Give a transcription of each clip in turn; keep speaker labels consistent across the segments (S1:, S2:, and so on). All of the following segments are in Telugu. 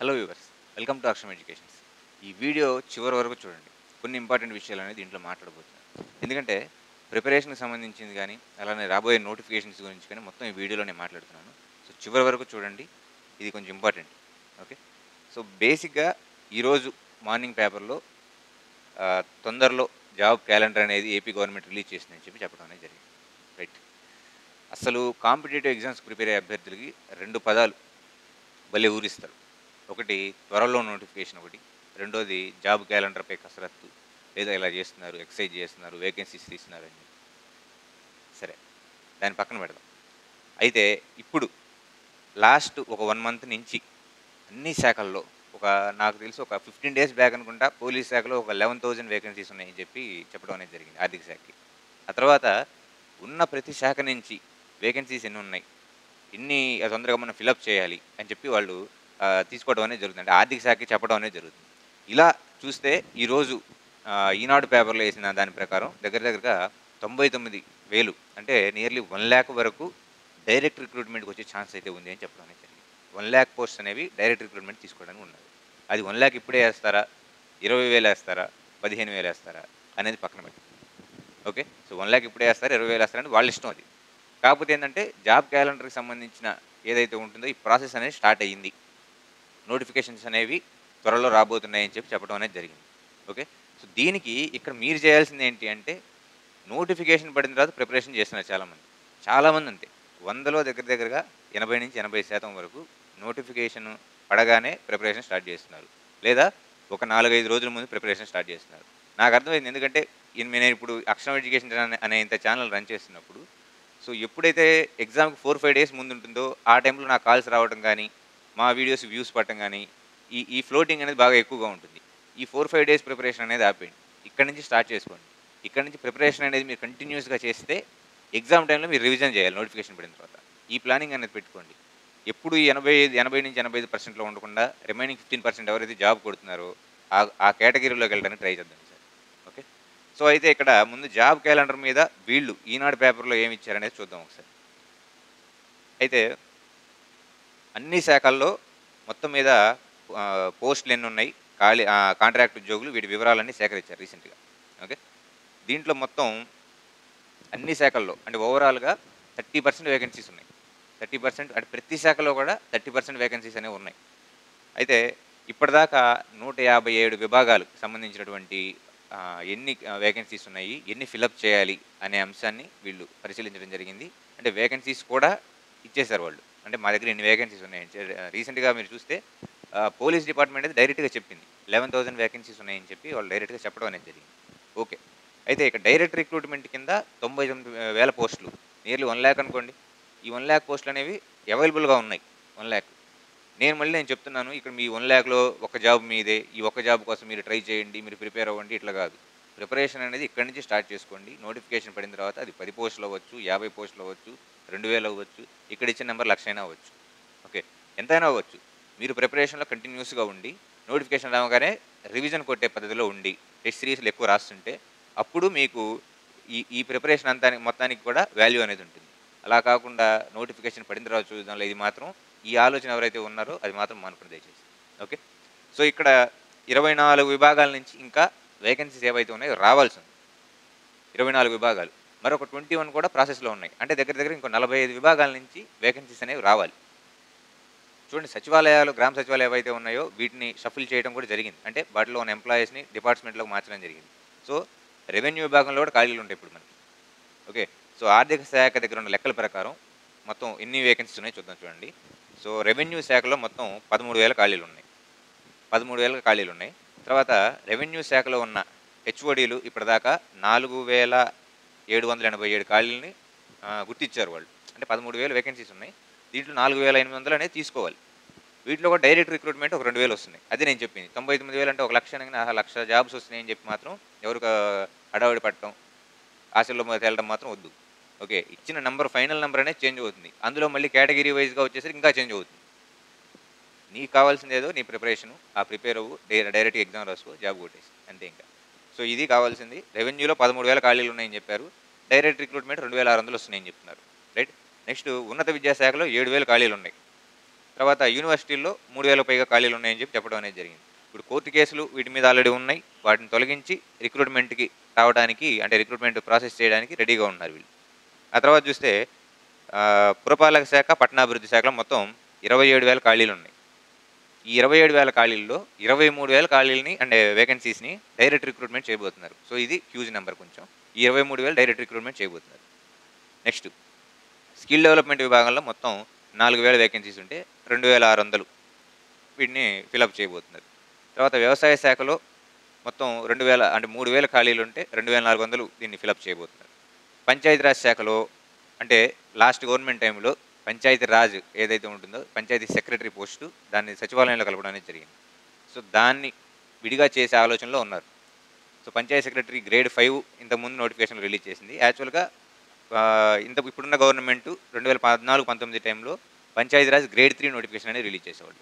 S1: హలో వ్యూవర్స్, వెల్కమ్ టు అక్షరం ఎడ్యుకేషన్స్. ఈ వీడియో చివరి వరకు చూడండి. కొన్ని ఇంపార్టెంట్ విషయాలు అనేది దీంట్లో మాట్లాడబోతున్నాను. ఎందుకంటే ప్రిపరేషన్కి సంబంధించింది కానీ, అలానే రాబోయే నోటిఫికేషన్స్ గురించి కానీ మొత్తం ఈ వీడియోలో నేను మాట్లాడుతున్నాను. సో చివరి వరకు చూడండి, ఇది కొంచెం ఇంపార్టెంట్. ఓకే. సో బేసిక్గా ఈరోజు మార్నింగ్ పేపర్లో తొందరలో జాబ్ క్యాలెండర్ అనేది ఏపీ గవర్నమెంట్ రిలీజ్ చేసిందని చెప్పడం అనేది జరిగింది. రైట్. అసలు కాంపిటేటివ్ ఎగ్జామ్స్ ప్రిపేర్ అయ్యే అభ్యర్థులకి రెండు పదాలు భలే ఊరిస్తారు. ఒకటి త్వరలో నోటిఫికేషన్ ఒకటి, రెండోది జాబ్ క్యాలెండర్పై కసరత్తు, లేదా ఇలా చేస్తున్నారు, ఎక్సైజ్ చేస్తున్నారు, వేకెన్సీస్ తీస్తున్నారు అని. సరే, దాన్ని పక్కన పెడదాం. అయితే ఇప్పుడు లాస్ట్ ఒక 1 మంత్ నుంచి అన్ని శాఖల్లో నాకు తెలిసి ఒక 15 డేస్ బ్యాక్ అనుకుంటా, పోలీస్ శాఖలో ఒక 11,000 వేకెన్సీస్ ఉన్నాయని చెప్పడం అనేది జరిగింది ఆర్థిక శాఖకి. ఆ తర్వాత ఉన్న ప్రతి శాఖ నుంచి వేకెన్సీస్ ఎన్ని ఉన్నాయి, ఇన్ని తొందరగా మనం ఫిలప్ చేయాలి అని చెప్పి వాళ్ళు తీసుకోవడం అనేది జరుగుతుంది. అంటే ఆర్థిక శాఖకి చెప్పడం అనేది జరుగుతుంది. ఇలా చూస్తే ఈరోజు ఈనాడు పేపర్లో వేసిన దాని ప్రకారం దగ్గరగా 99,000 అంటే నియర్లీ 1,00,000 వరకు డైరెక్ట్ రిక్రూట్మెంట్కి వచ్చే ఛాన్స్ అయితే ఉంది అని చెప్పడం అనేది జరిగింది. 1,00,000 పోస్ట్స్ అనేవి డైరెక్ట్ రిక్రూట్మెంట్ తీసుకోవడానికి ఉన్నది. అది 1,00,000 ఇప్పుడే వేస్తారా, 20,000 వేస్తారా, 15,000 వేస్తారా అనేది పక్కన పెట్టి, ఓకే. సో 1,00,000 ఇప్పుడే వేస్తారా, 20,000 వేస్తారని వాళ్ళ ఇష్టం అది. కాకపోతే ఏంటంటే జాబ్ క్యాలెండర్కి సంబంధించిన ఏదైతే ఉంటుందో ఈ ప్రాసెస్ అనేది స్టార్ట్ అయ్యింది. నోటిఫికేషన్స్ అనేవి త్వరలో రాబోతున్నాయని చెప్పడం అనేది జరిగింది. ఓకే. సో దీనికి ఇక్కడ మీరు చేయాల్సింది ఏంటి అంటే, నోటిఫికేషన్ పడిన తర్వాత ప్రిపరేషన్ చేస్తున్నారు చాలామంది. చాలామంది అంతే. 100లో దగ్గరగా 80-80% వరకు నోటిఫికేషన్ పడగానే ప్రిపరేషన్ స్టార్ట్ చేస్తున్నారు. లేదా ఒక 4-5 రోజుల ముందు ప్రిపరేషన్ స్టార్ట్ చేస్తున్నారు. నాకు అర్థమైంది. ఎందుకంటే నేను ఇప్పుడు అక్షరం ఎడ్యుకేషన్ అనే ఇంత ఛానల్ రన్ చేస్తున్నప్పుడు, సో ఎప్పుడైతే ఎగ్జామ్‌కి 4-5 డేస్ ముందు ఉంటుందో ఆ టైంలో నాకు కాల్స్ రావడం కానీ, మా వీడియోస్ వ్యూస్ పడటం కానీ, ఈ ఫ్లోటింగ్ అనేది బాగా ఎక్కువగా ఉంటుంది. ఈ 4-5 డేస్ ప్రిపరేషన్ అనేది ఆపేయండి. ఇక్కడి నుంచి స్టార్ట్ చేసుకోండి. ఇక్కడి నుంచి ప్రిపరేషన్ అనేది మీరు కంటిన్యూస్‌గా చేస్తే ఎగ్జామ్ టైంలో మీరు రివిజన్ చేయాలి నోటిఫికేషన్ పడిన తర్వాత. ఈ ప్లానింగ్ అనేది పెట్టుకోండి. ఎప్పుడు ఈ 80-85% ఉండకుండా రిమైనింగ్ 15% ఎవరైతే జాబ్ కొడుతున్నారో ఆ కేటగిరీలోకి వెళ్ళడానికి ట్రై చేద్దాం సార్. ఓకే. సో అయితే ఇక్కడ ముందు జాబ్ క్యాలెండర్ మీద వీళ్ళు ఈనాడు పేపర్లో ఏమి ఇచ్చారనేది చూద్దాం ఒకసారి. అయితే అన్ని శాఖల్లో మొత్తం మీద పోస్టులు ఎన్ని ఉన్నాయి, కాంట్రాక్ట్ ఉద్యోగులు, వీటి వివరాలన్నీ సేకరించారు రీసెంట్గా. ఓకే. దీంట్లో మొత్తం అన్ని శాఖల్లో అంటే ఓవరాల్గా 30% వేకెన్సీస్ ఉన్నాయి. 30% అంటే ప్రతి శాఖలో కూడా 30% వేకెన్సీస్ అనేవి ఉన్నాయి. అయితే ఇప్పటిదాకా 157 విభాగాలకు సంబంధించినటువంటి ఎన్ని వేకెన్సీస్ ఉన్నాయి, ఎన్ని ఫిలప్ చేయాలి అనే అంశాన్ని వీళ్ళు పరిశీలించడం జరిగింది. అంటే వేకెన్సీస్ కూడా ఇచ్చేశారు వాళ్ళు. అంటే మా దగ్గర ఇన్ని వేకెన్సీస్ ఉన్నాయని. రీసెంట్గా మీరు చూస్తే పోలీస్ డిపార్ట్మెంట్ అయితే డైరెక్ట్గా చెప్పింది 11,000 వేకెన్సీస్ ఉన్నాయని చెప్పి వాళ్ళు డైరెక్ట్గా చెప్పడం అనేది జరిగింది. ఓకే. అయితే ఇక్కడ డైరెక్ట్ రిక్రూట్మెంట్ కింద 99,000 పోస్టులు, నియర్లీ 1,00,000 అనుకోండి. ఈ 1,00,000 పోస్టులు అనేవి అవైలబుల్గా ఉన్నాయి. 1,00,000. నేను చెప్తున్నాను ఇక్కడ మీ 1,00,000లో ఒక జాబ్ మీదే. ఈ ఒక్క జాబ్ కోసం మీరు ట్రై చేయండి, మీరు ప్రిపేర్ అవ్వండి, ఇట్లా కాదు. ప్రిపరేషన్ అనేది ఇక్కడి నుంచి స్టార్ట్ చేసుకోండి. నోటిఫికేషన్ పడిన తర్వాత అది 10 పోస్టులు అవ్వచ్చు, 50 పోస్టులు అవ్వచ్చు, 2,000 అవ్వచ్చు, ఇక్కడ ఇచ్చిన నెంబర్ 1,00,000 అవ్వచ్చు. ఓకే. ఎంతైనా అవ్వచ్చు. మీరు ప్రిపరేషన్లో కంటిన్యూస్గా ఉండి, నోటిఫికేషన్ రాగానే రివిజన్ కొట్టే పద్ధతిలో ఉండి, టెస్ట్ సిరీస్లు ఎక్కువ రాస్తుంటే అప్పుడు మీకు ఈ ప్రిపరేషన్ మొత్తానికి కూడా వాల్యూ అనేది ఉంటుంది. అలా కాకుండా నోటిఫికేషన్ పడిన తర్వాత చూద్దాంలో, ఇది మాత్రం ఈ ఆలోచన ఎవరైతే ఉన్నారో అది మాత్రం మానుకుని దయచేసి. ఓకే. సో ఇక్కడ 24 విభాగాల నుంచి ఇంకా వేకెన్సీస్ ఏవైతే ఉన్నాయో రావాల్సి ఉంది. 24 విభాగాలు. మరొక 21 కూడా ప్రాసెస్లో ఉన్నాయి. అంటే దగ్గర ఇంకో 45 విభాగాల నుంచి వేకెన్సీస్ అనేవి రావాలి. చూడండి, సచివాలయాలు, గ్రామ సచివాలయాలు ఏవైతే ఉన్నాయో వీటిని షఫిల్ చేయడం కూడా జరిగింది. అంటే వాటిలో ఉన్న ఎంప్లాయీస్ని డిపార్ట్మెంట్లోకి మార్చడం జరిగింది. సో రెవెన్యూ విభాగంలో కూడా ఖాళీలు ఉంటాయి ఇప్పుడు మనకి. ఓకే. సో ఆర్థిక శాఖ దగ్గర ఉన్న లెక్కల ప్రకారం మొత్తం ఎన్ని వేకెన్సీస్ ఉన్నాయో చూద్దాం చూడండి. సో రెవెన్యూ శాఖలో మొత్తం 13,000 ఖాళీలు ఉన్నాయి. 13,000 ఖాళీలు ఉన్నాయి. తర్వాత రెవెన్యూ శాఖలో ఉన్న హెచ్ఓడీలు ఇప్పటిదాకా 4,787 ఖాళీలని గుర్తించారు వాళ్ళు. అంటే 13,000 వేకెన్సీస్ ఉన్నాయి. దీంట్లో 4,800 అనేది తీసుకోవాలి. వీటిలో కూడా డైరెక్ట్ రిక్రూట్మెంట్ ఒక 2,000 వస్తున్నాయి. అదే నేను చెప్పింది. 99,000 అంటే 1,00,000 అనగానే 1,00,000 జాబ్స్ వస్తున్నాయని చెప్పి మాత్రం ఎవరికి హడావిడి పట్టడం, ఆశల్లో తేలడం మాత్రం వద్దు. ఓకే. ఇచ్చిన నెంబర్, ఫైనల్ నెంబర్ అనేది చేంజ్ అవుతుంది. అందులో మళ్ళీ కేటగిరీ వైజ్గా వచ్చేసరికి ఇంకా చేంజ్ అవుతుంది. నీకు కావాల్సింది ఏదో నీ ప్రిపరేషను, ఆ ప్రిపేర్ అవ్వు, డైరెక్ట్ ఎగ్జామ్ రాసుకో, జాబ్ కొట్టేసి అంతే ఇంకా. సో ఇది కావాల్సింది. రెవెన్యూలో 13,000 ఖాళీలు ఉన్నాయని చెప్పారు. డైరెక్ట్ రిక్రూట్మెంట్ 2,600 వస్తున్నాయని చెప్తున్నారు. రైట్. నెక్స్ట్ ఉన్నత విద్యాశాఖలో 7,000 ఖాళీలు ఉన్నాయి. తర్వాత యూనివర్సిటీల్లో 3000 పైగా ఖాళీలు ఉన్నాయని చెప్పడం అనేది జరిగింది. ఇప్పుడు కోర్టు కేసులు వీటి మీద ఆల్రెడీ ఉన్నాయి. వాటిని తొలగించి రిక్రూట్మెంట్‌కి రావడానికి అంటే రిక్రూట్మెంట్ ప్రాసెస్ చేయడానికి రెడీగా ఉన్నారు వీళ్ళు. ఆ తర్వాత చూస్తే పురపాలక శాఖ, పట్టణాభివృద్ధి శాఖలో మొత్తం 27,000 ఖాళీలున్నాయి. ఈ 27,000 ఖాళీల్లో 23,000 ఖాళీలని అంటే వేకెన్సీస్‌ని డైరెక్ట్ రిక్రూట్మెంట్ చేయబోతున్నారు. సో, ఇది హ్యూజ్ నంబర్ కొంచెం. ఈ 23,000 డైరెక్ట్ రిక్రూట్మెంట్ చేయబోతున్నారు. నెక్స్ట్ స్కిల్ డెవలప్‌మెంట్ విభాగంలో మొత్తం 4,000 వేకెన్సీస్ ఉంటే 2,600 వీటిని ఫిలప్ చేయబోతున్నారు. తర్వాత వ్యవసాయ శాఖలో మొత్తం 2,000 అంటే 3,000 ఖాళీలుంటే 2,400 దీన్ని ఫిలప్ చేయబోతున్నారు. పంచాయతీరాజ్ శాఖలో అంటే లాస్ట్ గవర్నమెంట్ టైంలో పంచాయతీ రాజ్ ఏదైతే ఉంటుందో పంచాయతీ సెక్రటరీ పోస్టు దాన్ని సచివాలయంలో కలపడం అనేది జరిగింది. సో, దాన్ని విడిగా చేసే ఆలోచనలో ఉన్నారు. సో, పంచాయతీ సెక్రటరీ గ్రేడ్ 5 ఇంతకుముందు నోటిఫికేషన్‌లు రిలీజ్ చేసింది. యాక్చువల్‌గా ఇప్పుడున్న గవర్నమెంటు 2014-19 టైంలో పంచాయతీరాజ్ గ్రేడ్ 3 నోటిఫికేషన్ అనేది రిలీజ్ చేసేవాళ్ళు.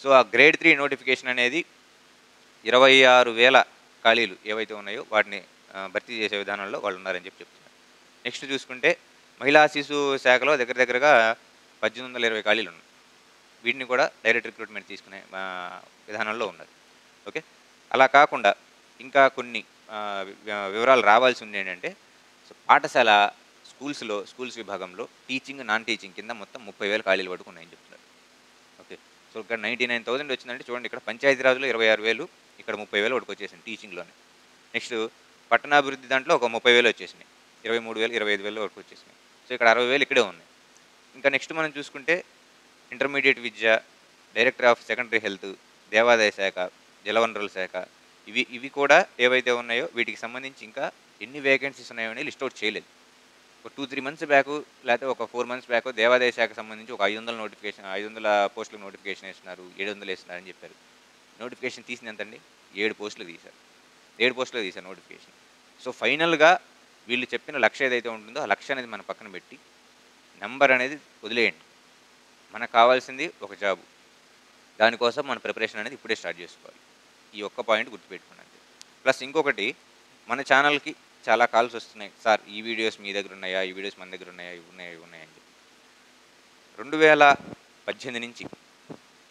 S1: సో, ఆ గ్రేడ్ 3 నోటిఫికేషన్ అనేది 26,000 ఖాళీలు ఏవైతే ఉన్నాయో వాటిని భర్తీ చేసే విధానంలో వాళ్ళు ఉన్నారని చెప్తున్నారు. నెక్స్ట్ చూసుకుంటే మహిళా శిశు శాఖలో దగ్గరగా 1,820 ఖాళీలు ఉన్నాయి. వీటిని కూడా డైరెక్ట్ రిక్రూట్మెంట్ తీసుకునే విధానంలో ఉన్నారు. ఓకే. అలా కాకుండా ఇంకా కొన్ని వివరాలు రావాల్సి ఉంది ఏంటంటే పాఠశాల స్కూల్స్ విభాగంలో టీచింగ్, నాన్ టీచింగ్ కింద మొత్తం 30,000 ఖాళీలు పడుకున్నాయని చెప్తున్నారు. ఓకే. సో, ఇక్కడ 99,000 వచ్చిందంటే చూడండి, ఇక్కడ పంచాయతీరాజ్లో 26,000, ఇక్కడ 30,000 వరకు వచ్చేసింది టీచింగ్‌లోనే. నెక్స్ట్ పట్టణాభివృద్ధి దాంట్లో ఒక 30,000 వచ్చేసినాయి. 23,000, 25,000 వరకు వచ్చేసినాయి. సో, ఇక్కడ 60,000 ఇక్కడే ఉన్నాయి. ఇంకా నెక్స్ట్ మనం చూసుకుంటే intermediate Vidya, director of secondary health, దేవాదాయ శాఖ, జలవనరుల శాఖ ఇవి కూడా ఏవైతే ఉన్నాయో వీటికి సంబంధించి ఇంకా ఎన్ని వేకెన్సీస్ ఉన్నాయో అని లిస్ట్ అవుట్ చేయలేదు. ఒక 2-3 మంత్స్ బ్యాకు లేకపోతే ఒక 4 మంత్స్ బ్యాకు దేవాదాయ శాఖకు సంబంధించి ఒక 500 పోస్టులకు నోటిఫికేషన్ వేస్తున్నారు, 700 వేస్తున్నారని చెప్పారు. నోటిఫికేషన్ తీసింది ఎంతండి? 7 పోస్టులు తీశారు. 7 పోస్టులు తీశారు నోటిఫికేషన్. సో, ఫైనల్‌గా వీళ్ళు చెప్పిన లక్ష్యం ఏదైతే ఉంటుందో ఆ లక్ష్యం అనేది మనం పక్కన పెట్టి నెంబర్ అనేది వదిలేయండి. మనకు కావాల్సింది ఒక జాబు. దానికోసం మన ప్రిపరేషన్ అనేది ఇప్పుడే స్టార్ట్ చేసుకోవాలి. ఈ ఒక్క పాయింట్ గుర్తుపెట్టుకోండి అంతే. ప్లస్ ఇంకొకటి, మన ఛానల్‌కి చాలా కాల్స్ వస్తున్నాయి. సార్, ఈ వీడియోస్ మీ దగ్గర ఉన్నాయా? ఈ వీడియోస్ మన దగ్గర ఉన్నాయా? ఇవి ఉన్నాయా? ఇవి ఉన్నాయా? అని చెప్పి 2018 నుంచి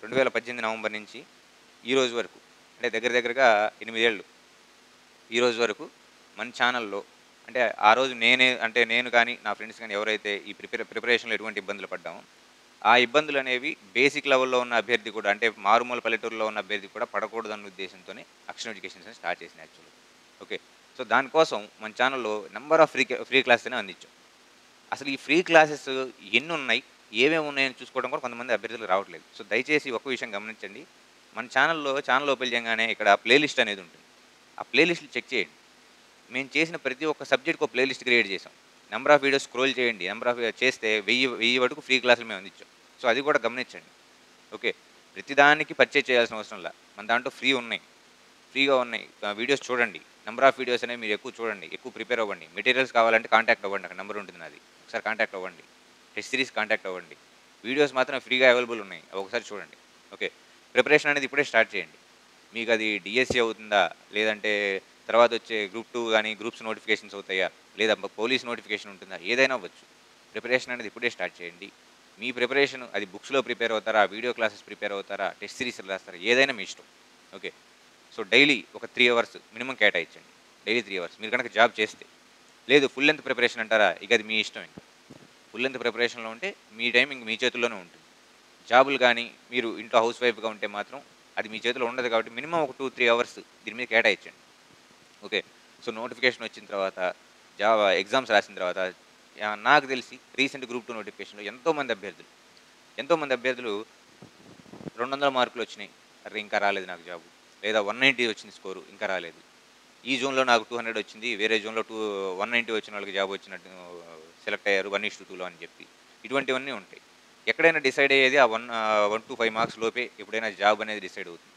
S1: 2018 నవంబర్ నుంచి ఈ రోజు వరకు అంటే దగ్గరగా 8 ఏళ్ళు ఈ రోజు వరకు మన ఛానల్‌లో అంటే ఆ రోజు నేను కానీ నా ఫ్రెండ్స్ కానీ ఎవరైతే ఈ ప్రిపరేషన్‌లో ఎటువంటి ఇబ్బందులు పడ్డామో ఆ ఇబ్బందులు అనేవి బేసిక్ లెవెల్‌లో ఉన్న అభ్యర్థి కూడా అంటే మారుమూల పల్లెటూరులో ఉన్న అభ్యర్థి కూడా పడకూడదన్న ఉద్దేశంతోనే అక్షర ఎడ్యుకేషన్స్ అని స్టార్ట్ చేసింది యాక్చువల్‌గా. ఓకే. సో, దానికోసం మన ఛానల్‌లో నంబర్ ఆఫ్ ఫ్రీ క్లాసెస్ అందించాం. అసలు ఈ ఫ్రీ క్లాసెస్ ఎన్ని ఉన్నాయి, ఏమేమి ఉన్నాయని చూసుకోవడం కూడా కొంతమంది అభ్యర్థులు రావట్లేదు. సో, దయచేసి ఒక విషయం గమనించండి. మన ఛానల్ ఓపెన్ చేయగానే ఇక్కడ ప్లేలిస్ట్ అనేది ఉంటుంది. ఆ ప్లేలిస్ట్‌లు చెక్ చేయండి. మేము చేసిన ప్రతి ఒక్క సబ్జెక్ట్‌కి ఒక ప్లేలిస్ట్ క్రియేట్ చేసాం. నంబర్ ఆఫ్ వీడియోస్ స్క్రోల్ చేయండి. చేస్తే 1000 వరకు ఫ్రీ క్లాసులు మేము అందించాం. సో, అది కూడా గమనించండి. ఓకే. ప్రతిదానికి పర్చేజ్ చేయాల్సిన అవసరంలా. మన దాంట్లో ఫ్రీగా ఉన్నాయి. వీడియోస్ చూడండి. నంబర్ ఆఫ్ వీడియోస్ అనేవి మీరు ఎక్కువ చూడండి. ఎక్కువ ప్రిపేర్ అవ్వండి. మెటీరియల్స్ కావాలంటే కాంటాక్ట్ అవ్వండి. అక్కడ నెంబర్ ఉంటుంది నాది. ఒకసారి కాంటాక్ట్ అవ్వండి. టెస్ట్ సిరీస్ కాంటాక్ట్ అవ్వండి. వీడియోస్ మాత్రం ఫ్రీగా అవైలబుల్ ఉన్నాయి. అవి ఒకసారి చూడండి. ఓకే. ప్రిపరేషన్ అనేది ఇప్పుడే స్టార్ట్ చేయండి. మీకు అది డిఎస్సి అవుతుందా? లేదంటే తర్వాత వచ్చే గ్రూప్ 2 కానీ గ్రూప్స్ నోటిఫికేషన్స్ అవుతాయా? లేదా పోలీస్ నోటిఫికేషన్ ఉంటుందా? ఏదైనా అవ్వచ్చు. ప్రిపరేషన్ అనేది ఇప్పుడే స్టార్ట్ చేయండి. మీ ప్రిపరేషన్ అది బుక్స్‌లో ప్రిపేర్ అవుతారా? వీడియో క్లాసెస్ ప్రిపేర్ అవుతారా? టెస్ట్ సిరీస్‌లు రాస్తారా? ఏదైనా మీ ఇష్టం. ఓకే. సో, డైలీ ఒక 3 అవర్స్ మినిమమ్ కేటాయించండి. Daily 3 hours. మీరు కనుక జాబ్ చేస్తే. లేదు ఫుల్ లెంగ్త్ ప్రిపరేషన్ అంటారా? ఇక అది మీ ఇష్టం ఇంక. ఫుల్ లెంగ్త్ ప్రిపరేషన్‌లో ఉంటే మీ టైం ఇంక మీ చేతుల్లోనే ఉంటుంది. జాబులు కానీ మీరు ఇంట్లో హౌస్ వైఫ్‌గా ఉంటే మాత్రం అది మీ చేతిలో ఉండదు కాబట్టి మినిమమ్ ఒక 2-3 అవర్స్ దీని మీద కేటాయించండి. ఓకే. సో, నోటిఫికేషన్ వచ్చిన తర్వాత ఎగ్జామ్స్ రాసిన తర్వాత నాకు తెలిసి రీసెంట్ గ్రూప్ 2 నోటిఫికేషన్‌లో ఎంతోమంది అభ్యర్థులు 200 మార్కులు వచ్చినాయి. అరే, ఇంకా రాలేదు నాకు జాబు. లేదా 190 వచ్చింది స్కోరు, ఇంకా రాలేదు. ఈ జోన్‌లో నాకు 200 వచ్చింది. వేరే జోన్‌లో 190 వచ్చిన వాళ్ళకి జాబ్ వచ్చినట్టు సెలెక్ట్ అయ్యారు 1:2లో అని చెప్పి. ఇటువంటివన్నీ ఉంటాయి. ఎక్కడైనా డిసైడ్ అయ్యేది ఆ 1-5 మార్క్స్ లోపే ఎప్పుడైనా జాబ్ అనేది డిసైడ్ అవుతుంది.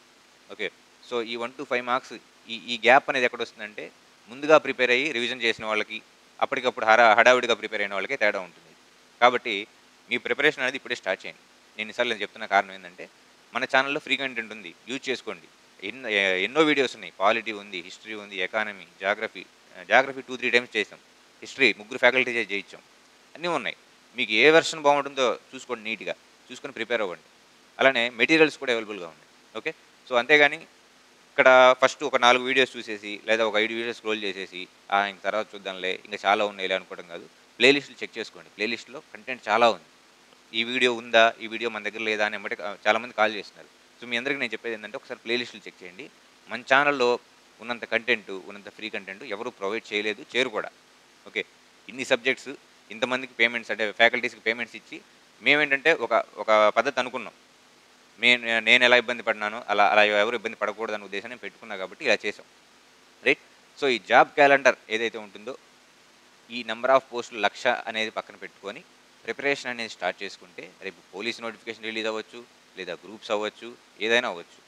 S1: ఓకే. సో, ఈ 1-5 మార్క్స్ ఈ గ్యాప్ అనేది ఎక్కడొస్తుందంటే ముందుగా ప్రిపేర్ అయ్యి రివిజన్ చేసిన వాళ్ళకి, అప్పటికప్పుడు హడావిడిగా ప్రిపేర్ అయిన వాళ్ళకే తేడా ఉంటుంది. కాబట్టి మీ ప్రిపరేషన్ అనేది ఇప్పుడే స్టార్ట్ చేయండి. నేను ఎన్నిసార్లు చెప్తున్న కారణం ఏంటంటే మన ఛానల్‌లో ఫ్రీ కంటెంట్ ఉంది. యూజ్ చేసుకోండి. ఎన్నో వీడియోస్ ఉన్నాయి. పాలిటీ ఉంది, హిస్టరీ ఉంది, ఎకానమీ, జాగ్రఫీ 2-3 టైమ్స్ చేసాం. హిస్టరీ 3 ఫ్యాకల్టీ చేయించాం. అన్నీ ఉన్నాయి. మీకు ఏ వెర్షన్ బాగుంటుందో చూసుకోండి నీట్‌గా. చూసుకొని ప్రిపేర్ అవ్వండి. అలానే మెటీరియల్స్ కూడా అవైలబుల్గా ఉన్నాయి. ఓకే. సో అంతేగాని ఇక్కడ ఫస్ట్ ఒక 4 వీడియోస్ చూసేసి లేదా ఒక 5 వీడియోస్ స్క్రోల్ చేసేసి ఇంక తర్వాత చూద్దాంలే ఇంకా చాలా ఉన్నాయిలే అనుకోవడం కాదు. ప్లేలిస్టులు చెక్ చేసుకోండి. ప్లేలిస్ట్‌లో కంటెంట్ చాలా ఉంది. ఈ వీడియో ఉందా? ఈ వీడియో మన దగ్గర లేదా? అని ఎమ్మటే చాలామంది కాల్ చేస్తున్నారు. సో, మీ అందరికి నేను చెప్పేదేంటంటే ఒకసారి ప్లేలిస్టులు చెక్ చేయండి. మన ఛానెల్‌లో ఉన్నంత కంటెంటు, ఉన్నంత ఫ్రీ కంటెంట్ ఎవరు ప్రొవైడ్ చేయలేదు, చేయరు కూడా. ఓకే. ఇన్ని సబ్జెక్ట్స్ ఇంతమందికి పేమెంట్స్ అంటే ఫ్యాకల్టీస్‌కి పేమెంట్స్ ఇచ్చి మేమేంటంటే ఒక ఒక పద్ధతి అనుకున్నాం. నేనెలా ఇబ్బంది పడినానో అలా అలా ఎవరు ఇబ్బంది పడకూడదనే ఉద్దేశం నేను పెట్టుకున్నా కాబట్టి ఇలా చేసాం. రైట్. సో, ఈ జాబ్ క్యాలెండర్ ఏదైతే ఉంటుందో ఈ నంబర్ ఆఫ్ పోస్టులు 1,00,000 అనేది పక్కన పెట్టుకొని ప్రిపరేషన్ అనేది స్టార్ట్ చేసుకుంటే రేపు పోలీస్ నోటిఫికేషన్ రిలీజ్ అవ్వచ్చు, లేదా గ్రూప్స్ అవ్వచ్చు, ఏదైనా అవ్వచ్చు.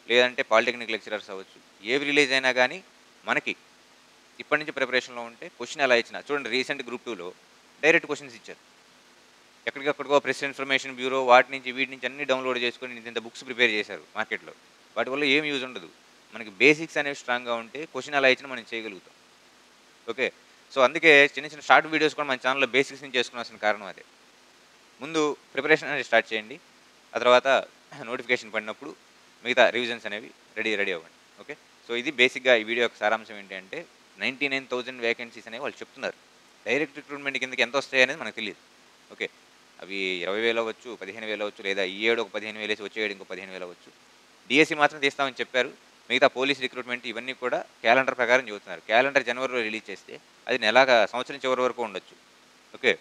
S1: లేదంటే పాలిటెక్నిక్ లెక్చరర్స్ అవ్వచ్చు. ఏవి రిలీజ్ అయినా గానీ మనకి ఇప్పటి నుంచి ప్రిపరేషన్‌లో ఉంటే క్వెషన్ ఎలా ఇచ్చినా చూడండి రీసెంట్ గ్రూప్ 2లో డైరెక్ట్ క్వెషన్స్ ఇచ్చారు. ఎక్కడికక్కడికో ప్రెస్ ఇన్ఫర్మేషన్ బ్యూరో వాటి నుంచి వీటి నుంచి అన్నీ డౌన్‌లోడ్ చేసుకొని ఇంతింత బుక్స్ ప్రిపేర్ చేశారు మార్కెట్‌లో. వాటి వల్ల ఏమి యూజ్ ఉండదు. మనకి బేసిక్స్ అనేవి స్ట్రాంగ్‌గా ఉంటే క్వెషన్ ఎలా ఇచ్చినా మనం చేయగలుగుతాం. ఓకే. సో, అందుకే చిన్న చిన్న షార్ట్ వీడియోస్ కూడా మన ఛానెల్‌లో బేసిక్స్ నుంచి చేసుకోవాల్సిన కారణం అదే. ముందు ప్రిపరేషన్ అనేది స్టార్ట్ చేయండి. ఆ తర్వాత నోటిఫికేషన్ పడినప్పుడు మిగతా రివిజన్స్ అనేవి రెడీ అవ్వండి. ఓకే. సో, ఇది బేసిక్‌గా ఈ వీడియో యొక్క సారాంశం ఏంటి అంటే 99,000 వేకెన్సీస్ అనేవి వాళ్ళు చెప్తున్నారు. డైరెక్ట్ రిక్రూట్‌మెంట్ కిందకి ఎంతొస్తాయి అనేది మనకు తెలీదు. ఓకే. అవి 20,000 అవ్వచ్చు, 15,000 అవ్వచ్చు, లేదా ఈ ఏడు ఒక 15,000 ఏసి వచ్చే ఏడు ఇంకో 15,000 అవ్వచ్చు. డీఎస్సీ మాత్రం తీస్తామని చెప్పారు. మిగతా పోలీస్ రిక్రూట్‌మెంట్ ఇవన్నీ కూడా క్యాలెండర్ ప్రకారం చెబుతున్నారు. క్యాలెండర్ జనవరిలో రిలీజ్ చేస్తే అది సంవత్సరం చివరి వరకు ఉండొచ్చు. ఓకే.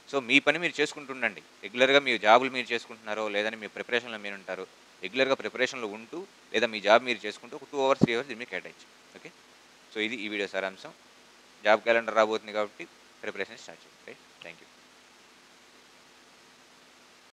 S1: సో, మీ పని మీరు చేసుకుంటుండండి. రెగ్యులర్‌గా మీ జాబులు మీరు చేసుకుంటున్నారో, లేదంటే మీ ప్రిపరేషన్‌లో మీరుంటారో, రెగ్యులర్‌గా ప్రిపరేషన్‌లో ఉంటూ, లేదా మీ జాబ్ మీరు చేసుకుంటూ ఒక 2 అవర్స్, 3 అవర్స్ దీని మీద కేటాయించండి. ఓకే. సో, ఇది ఈ వీడియో సారాంశం. జాబ్ క్యాలెండర్ రాబోతుంది కాబట్టి ప్రిపరేషన్ స్టార్ట్ చేయండి. రైట్. Thank you.